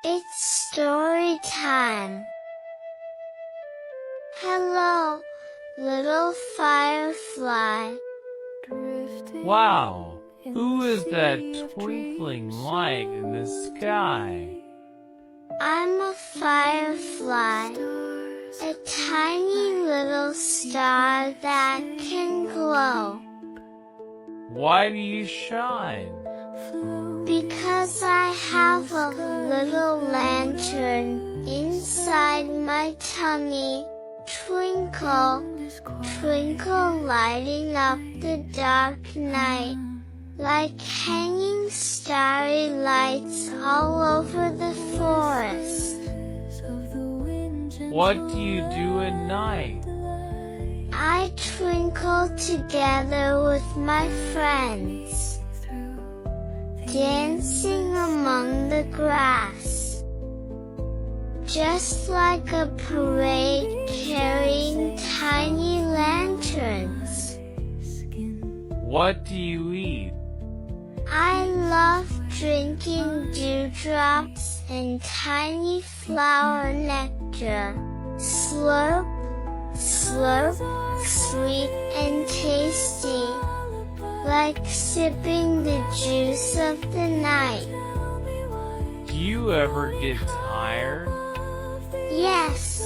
It's story time. Hello, little firefly. Wow, who is that twinkling light in the sky? I'm a firefly, a tiny little star that can glow. Why do you shine? Because I have a little lantern inside my tummy. Twinkle, twinkle, lighting up the dark night, like hanging starry lights all over the forest. What do you do at night? I twinkle together with my friends, dancing among the grass, just like a parade carrying tiny lanterns. What do you eat? I love drinking dewdrops and tiny flower nectar. Slurp, slurp, sweet and tasty, like sipping the juice of the night. Do you ever get tired? Yes.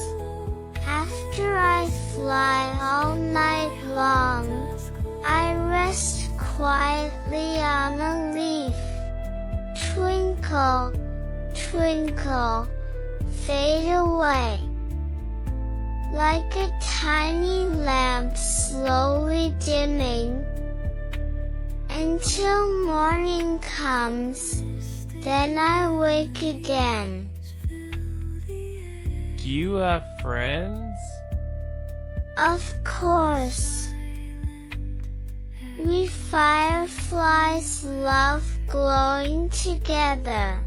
After I fly all night long, I rest quietly on a leaf. Twinkle, twinkle, fade away, like a tiny lamp slowly dimming, until morning comes, then I wake again. Do you have friends? Of course. We fireflies love glowing together.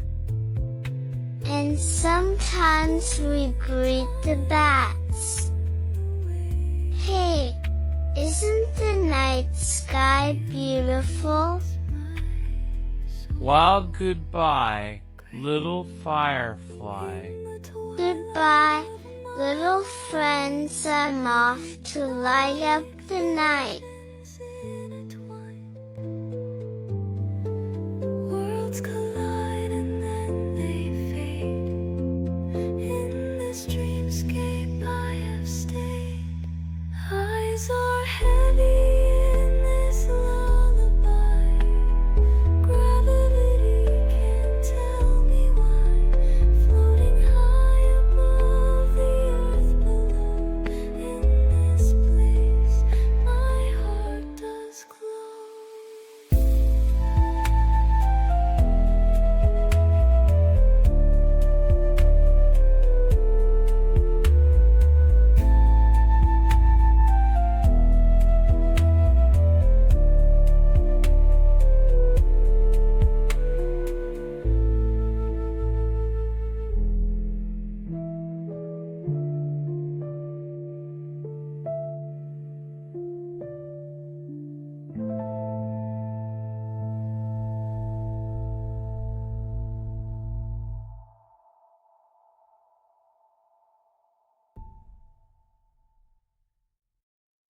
And sometimes we greet the bats. Hey, isn't the night sky beautiful? Well, goodbye, little firefly. Goodbye, little friends, I'm off to light up the night.